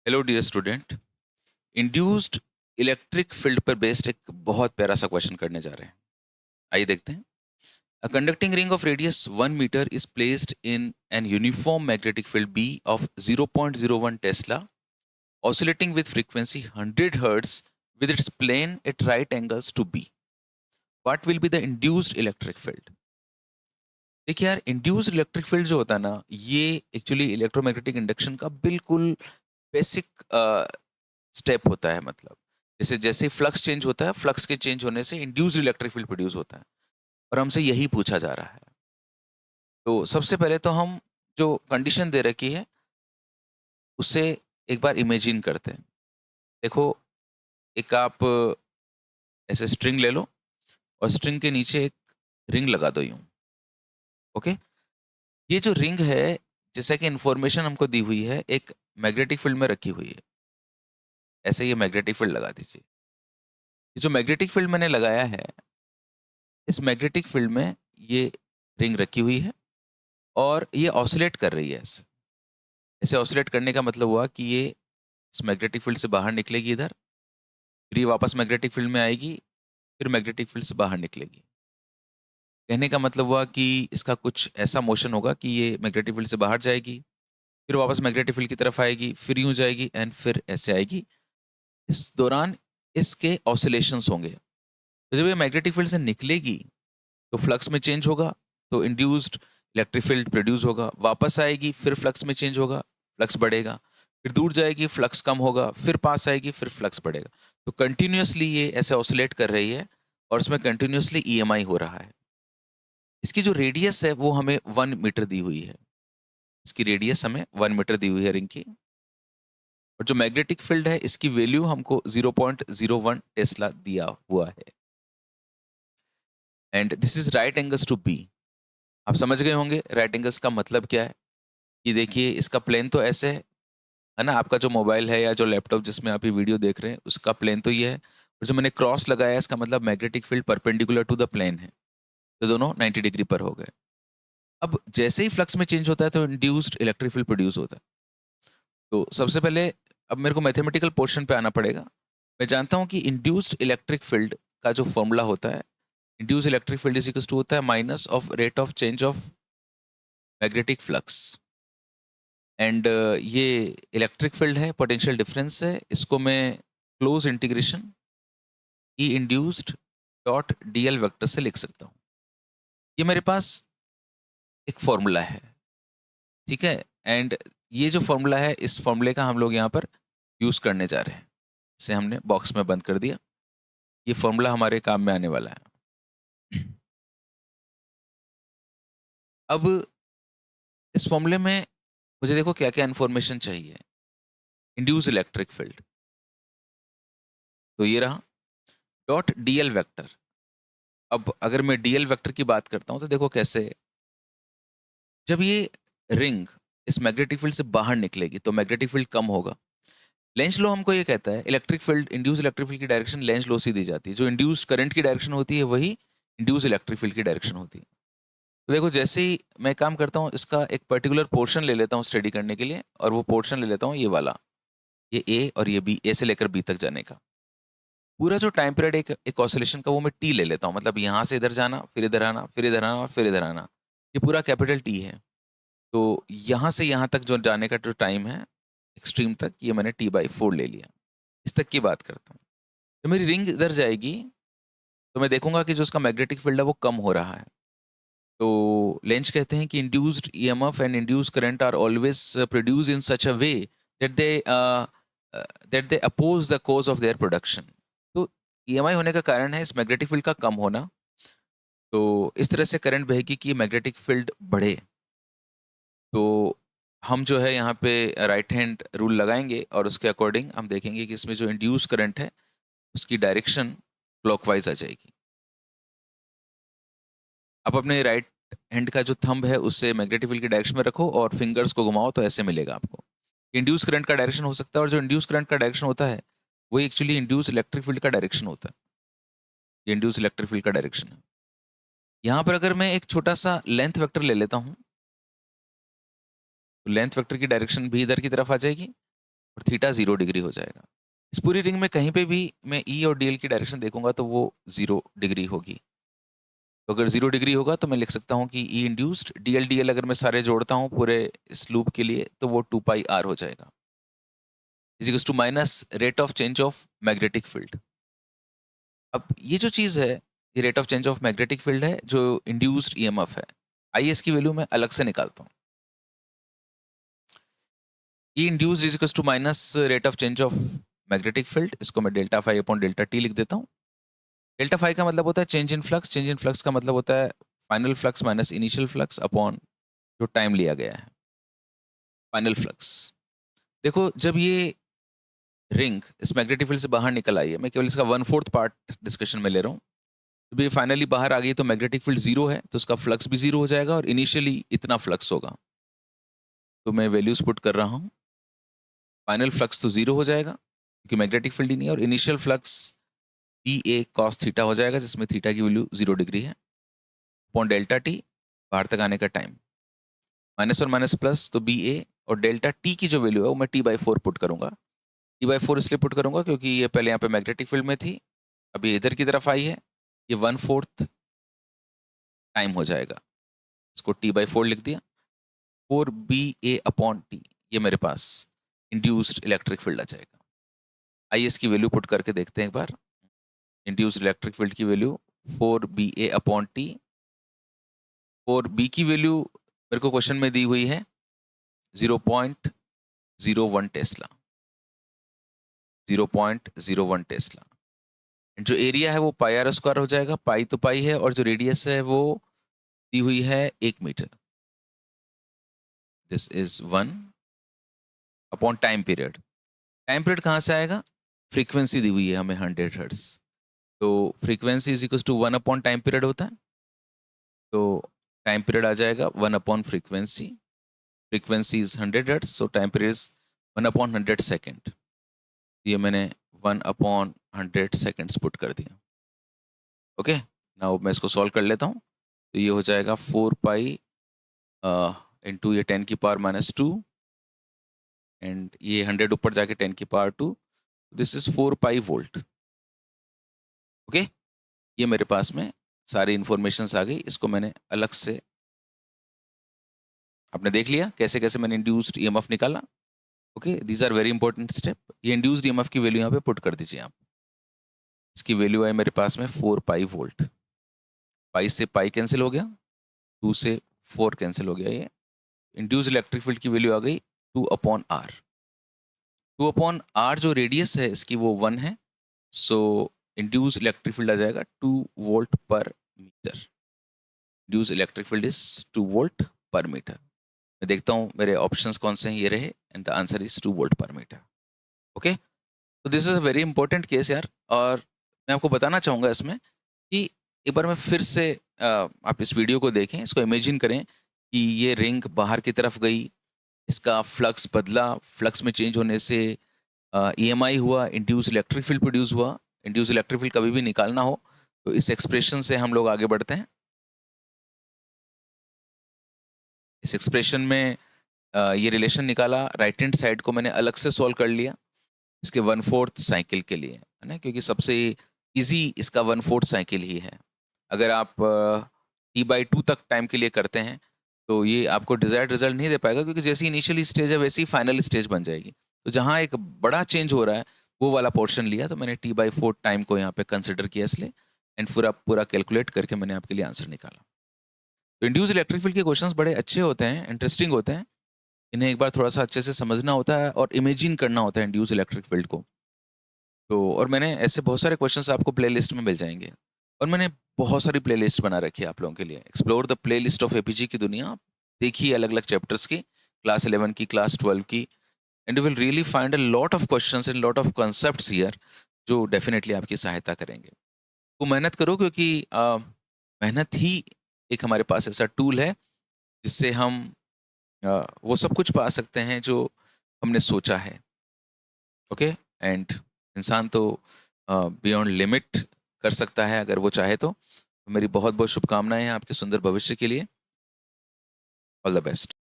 Hello dear student. Induced electric field पर based एक बहुत प्यारा सा क्वेश्चन करने जा रहे हैं। आइए देखते हैं। A conducting ring of radius 1 meter is placed in an uniform magnetic field B of 0.01 tesla oscillating with frequency 100 hertz with its plane at right angles to b. What will be the induced electric field? देखिए यार, induced electric field जो होता है ना, ये actually electromagnetic induction का बिल्कुल basic step होता है। मतलब जैसे जैसे फ्लक्स चेंज होता है, फ्लक्स के चेंज होने से इंड्यूस्ड इलेक्ट्रिक फील्ड प्रोड्यूस होता है और हमसे यही पूछा जा रहा है। तो सबसे पहले तो हम जो कंडीशन दे रखी है उसे एक बार इमेजिन करते हैं। देखो, एक आप ऐसे स्ट्रिंग ले लो और स्ट्रिंग के नीचे एक रिंग लगा दो यूं। ओके, ये जो रिंग है, जैसा कि इंफॉर्मेशन हमको दी हुई है, एक मैग्नेटिक फील्ड में रखी हुई है। ऐसे ये मैग्नेटिक फील्ड लगा दीजिए। ये जो मैग्नेटिक फील्ड मैंने लगाया है, इस मैग्नेटिक फील्ड में ये रिंग रखी हुई है और ये ऑसिलेट कर रही है। ऐसे ऐसे ऑसिलेट करने का मतलब हुआ कि ये इस मैग्नेटिक फील्ड से बाहर निकलेगी इधर, फिर ये वापस मैग्नेटिक फील्ड में आएगी, फिर मैग्नेटिक फील्ड से बाहर निकलेगी। कहने का मतलब हुआ कि इसका कुछ ऐसा मोशन होगा कि ये मैग्नेटिक फील्ड से बाहर जाएगी, फिर वापस मैग्नेटिक फील्ड की तरफ आएगी, फिर यूं जाएगी एंड फिर ऐसे आएगी। इस दौरान इसके ऑसिलेशंस होंगे। तो जब ये मैग्नेटिक फील्ड से निकलेगी तो फ्लक्स में चेंज होगा, तो इंड्यूस्ड इलेक्ट्रिक फील्ड प्रोड्यूस होगा। वापस आएगी, फिर फ्लक्स में चेंज होगा, फ्लक्स बढ़ेगा, फिर दूर जाएगी, फ्लक्स कम होगा, फिर पास आएगी, फिर फ्लक्स बढ़ेगा। तो कंटिन्यूअसली ये ऐसे ऑसिलेट कर रही है और इसमें कंटिन्यूअसली ईएमआई हो रहा है। इसकी जो रेडियस है वो हमें 1 मीटर दी हुई है। इसकी रेडियस हमें 1 मीटर दी हुई है रिंग की। और जो मैग्नेटिक फील्ड है, इसकी वैल्यू हमको 0.01 टेस्ला दिया हुआ है। And this is right angles to B. आप समझ गए होंगे राइट एंगल्स का मतलब क्या है। कि देखिए, इसका प्लेन तो ऐसे है ना, आपका जो मोबाइल है या जो लैपटॉप जिसमें आप ये वीडियो देख रहे हैं, उसका प्लेन तो ये है। और जो मैंने क्रॉस लगाया है, इसका मतलब magnetic field perpendicular to the plane है। तो दोनों 90 डिग्री पर हो गए। अब जैसे ही फ्लक्स में चेंज होता है तो इंड्यूस्ड इलेक्ट्रिक फील्ड प्रोड्यूस होता है। तो सबसे पहले अब मेरे को मैथमेटिकल पोर्शन पे आना पड़ेगा। मैं जानता हूँ कि इंड्यूस्ड इलेक्ट्रिक फील्ड का जो फॉर्मूला होता है, induced electric field is equal to होता है minus of rate of change of magnetic flux. And ये इलेक्ट्रिक फील्ड है, पोटेंशियल डिफरेंस है। इसको मैं close integration E induced dot D L vector से लिख सकता हूँ। ये मेरे पास एक फॉर्मूला है, ठीक है। एंड ये जो फॉर्मूला है, इस फॉर्मूले का हम लोग यहाँ पर यूज करने जा रहे हैं। इसे हमने बॉक्स में बंद कर दिया। ये फॉर्मूला हमारे काम में आने वाला है। अब इस फॉर्मूले में मुझे देखो क्या क्या इन्फॉर्मेशन चाहिए। इंड्यूस इलेक्ट्रिक फील्ड, तो ये रहा, डॉट डीएल वेक्टर। अब अगर मैं डीएल वेक्टर की बात करता हूं तो देखो कैसे। जब ये रिंग इस मैग्नेटिक फील्ड से बाहर निकलेगी तो मैग्नेटिक फील्ड कम होगा। लेंज लॉ हमको ये कहता है electric field, induce electric field की डायरेक्शन लेंज लॉ से दी जाती है। जो इंड्यूस करंट की डायरेक्शन होती है वही इंड्यूस इलेक्ट्रिक फील्ड की डायरेक्शन होती है। तो देखो, जैसे ही मैं काम करता हूँ, इसका एक पर्टिकुलर पोर्शन ले लेता हूँ स्टडी करने के लिए, और वो पोर्शन ले लेता हूँ ये वाला, ये ए और ये बी, ए से लेकर बी तक जाने का पूरा जो टाइम पीरियड एक ऑसिलेशन का, वो मैं टी ले लेता हूँ। मतलब यहाँ से इधर जाना, फिर इधर आना, फिर इधर आना और फिर इधर आना, ये पूरा कैपिटल टी है। तो यहाँ से यहाँ तक जो जाने का जो टाइम है एक्सट्रीम तक, ये मैंने T/4 ले लिया। इस तक की बात करता हूँ। जब मेरी रिंग इधर जाएगी तो मैं देखूंगा कि जो उसका मैग्नेटिक फील्ड है वो कम हो रहा है। तो लेंज कहते हैं कि induced EMF and induced current are always produce in such a way that they oppose the cause of their production. तो ईएमआई होने का कारण है इस मैग्नेटिक फील्ड का कम होना। तो इस तरह से करंट बहेगी कि मैग्नेटिक फील्ड बढ़े। तो हम जो है यहाँ पे राइट हैंड रूल लगाएंगे और उसके अकॉर्डिंग हम देखेंगे कि इसमें जो इंड्यूस करंट है उसकी डायरेक्शन क्लॉकवाइज आ जाएगी। आप अपने राइट हैंड का जो थंब है उससे मैग्नेटिक फील्ड की डायरेक्शन में रखो और फिंगर्स को घुमाओ तो ऐसे मिलेगा आपको। इंड्यूस करंट का डायरेक्शन हो सकता है, और जो इंड्यूस करंट का डायरेक्शन होता है वो एक्चुअली इंड्यूस इलेक्ट्रिक फील्ड का डायरेक्शन होता है। ये इंड्यूस इलेक्ट्रिक फील्ड का डायरेक्शन है। यहाँ पर अगर मैं एक छोटा सा लेंथ वेक्टर ले लेता हूँ तो लेंथ वेक्टर की डायरेक्शन भी इधर की तरफ आ जाएगी, और थीटा 0 डिग्री हो जाएगा। इस पूरी रिंग में कहीं पे भी मैं ई और डी की डायरेक्शन देखूंगा तो वो 0 डिग्री होगी। तो अगर 0 डिग्री होगा तो मैं लिख सकता हूँ कि ई इंड्यूस्ड डी एल अगर मैं सारे जोड़ता हूँ पूरे इस लूप के लिए तो वो 2 पाई आर हो जाएगा, is to minus rate of change of magnetic field. अब ये जो चीज है, ये rate of change of magnetic field है जो इंड्यूस्ड ईएमएफ है। आइए इसकी वैल्यू मैं अलग से निकालता हूँ। E induced is to minus rate of change of magnetic field, इसको मैं delta phi upon delta T लिख देता हूँ। डेल्टा फाई का मतलब होता है change in flux, change in flux का मतलब होता है final flux minus initial flux upon जो टाइम लिया गया है, फाइनल फ्लक्स। देखो जब ये रिंग इस मैग्नेटिक फील्ड से बाहर निकल आई है, मैं केवल इसका 1/4 पार्ट डिस्कशन में ले रहा हूँ। जब ये फाइनली बाहर आ गई तो मैग्नेटिक फील्ड 0 है तो उसका फ्लक्स भी 0 हो जाएगा और इनिशियली इतना फ्लक्स होगा। तो मैं वैल्यूज पुट कर रहा हूँ। फाइनल फ्लक्स तो 0 हो जाएगा क्योंकि मैग्नेटिक फील्ड ही नहीं है, और initial flux P A cos theta हो जाएगा जिसमें थीटा की वैल्यू 0 डिग्री है, अपॉन डेल्टा टी बाहर तक आने का टाइम, माइनस और माइनस प्लस तो बी ए, और डेल्टा टी की जो वैल्यू है वो मैं T/4 पुट करूंगा। T/4 इसलिए पुट करूंगा क्योंकि ये पहले यहाँ पे मैग्नेटिक फील्ड में थी, अब ये इधर की तरफ आई है, ये 1/4 टाइम हो जाएगा, इसको T/4 लिख दिया। 4BA अपॉन टी, ये मेरे पास इंड्यूस्ड इलेक्ट्रिक फील्ड आ जाएगा। आइए इसकी वैल्यू पुट करके देखते हैं एक बार। इंड्यूस्ड इलेक्ट्रिक फील्ड की value 4BA upon T, 4B की वैल्यू मेरे को क्वेश्चन में दी हुई है 0.01 टेस्ला, 0.01 टेस्ला। जो एरिया है वो पाई आर स्क्वायर हो जाएगा, पाई तो पाई है, और जो रेडियस है वो दी हुई है 1 meter. This is 1 upon time period. Time period कहाँ से आएगा? फ्रीक्वेंसी दी हुई है हमें 100 हर्ट्ज, तो frequency is equal to 1 upon time period होता है, तो टाइम पीरियड आ जाएगा 1 upon frequency. Frequency is 100 hertz, so time period is 1 upon 100 second. ये मैंने 1 अपॉन 100 सेकेंड्स पुट कर दिया। ओके, नाउ मैं इसको सॉल्व कर लेता हूँ। तो ये हो जाएगा 4 पाई इंटू ये 10 की पावर माइनस 2, एंड ये 100 ऊपर जाके 10 की power 2, this is 4 pi volt. Okay, ये मेरे पास में सारी इंफॉर्मेशन आ गई। इसको मैंने अलग से, आपने देख लिया कैसे कैसे मैंने इंड्यूस्ड ईएमएफ निकाला। Okay, these are very important step. ये इंड्यूस्ड ईएमएफ की वैल्यू यहाँ पे पुट कर दीजिए आप। इसकी वैल्यू है मेरे पास में 4 पाई वोल्ट। पाई से पाई कैंसिल हो गया, 2 से 4 कैंसिल हो गया। ये इंड्यूस्ड इलेक्ट्रिक फील्ड की वैल्यू आ गई 2 अपॉन आर। 2 अपॉन आर जो रेडियस है इसकी वो 1 है, सो इंड्यूस्ड इलेक्ट्रिक फील्ड आ जाएगा 2 volt per meter. Induced electric field is 2 volt per meter. मैं देखता हूँ मेरे ऑप्शंस कौन से हैं, ये रहे, and the answer is 2 volt per metre. Okay, तो this is a very important case यार। और मैं आपको बताना चाहूँगा इसमें कि एक बार मैं फिर से आप इस वीडियो को देखें, इसको इमेजिन करें कि ये रिंग बाहर की तरफ गई, इसका फ्लक्स बदला, फ्लक्स में चेंज होने से EMI हुआ, इंड्यूस इलेक्ट्रिक फील्ड प्रोड्यूस हुआ। इंड्यूस इलेक्ट्रिक फील्ड कभी भी निकालना हो तो इस एक्सप्रेशन से हम लोग आगे बढ़ते हैं। इस एक्सप्रेशन में ये रिलेशन निकाला, राइट हैंड साइड को मैंने अलग से सॉल्व कर लिया इसके 1/4 साइकिल के लिए, है ना, क्योंकि सबसे इजी इसका 1/4 साइकिल ही है। अगर आप T/2 तक टाइम के लिए करते हैं तो ये आपको डिजायर्ड रिजल्ट नहीं दे पाएगा, क्योंकि जैसी इनिशियली स्टेज है वैसी फाइनल स्टेज बन जाएगी। तो जहाँ एक बड़ा चेंज हो रहा है वो वाला पोर्शन लिया, तो मैंने T/4 टाइम को यहाँ पे कंसिडर किया इसलिए, एंड पूरा पूरा कैलकुलेट करके मैंने आपके लिए आंसर निकाला। तो इंड्यूस इलेक्ट्रिक फील्ड के क्वेश्चंस बड़े अच्छे होते हैं, इंटरेस्टिंग होते हैं। इन्हें एक बार थोड़ा सा अच्छे से समझना होता है और इमेजिन करना होता है इंड्यूस इलेक्ट्रिक फील्ड को। तो और मैंने ऐसे बहुत सारे क्वेश्चंस आपको प्लेलिस्ट में मिल जाएंगे, और मैंने बहुत सारी प्लेलिस्ट बना रखी है आप लोगों के लिए। Explore the playlist of APG की दुनिया, देखिए अलग अलग चैप्टर्स की, क्लास 11 की, क्लास 12 की, and you will really find a lot of questions and lot of concepts here जो डेफिनेटली आपकी सहायता करेंगे। तो मेहनत करो, क्योंकि मेहनत ही एक हमारे पास ऐसा टूल है जिससे हम वो सब कुछ पा सकते हैं जो हमने सोचा है। ओके, एंड इंसान तो बियॉन्ड लिमिट कर सकता है अगर वो चाहे तो। मेरी बहुत बहुत शुभकामनाएं हैं आपके सुंदर भविष्य के लिए। All the best.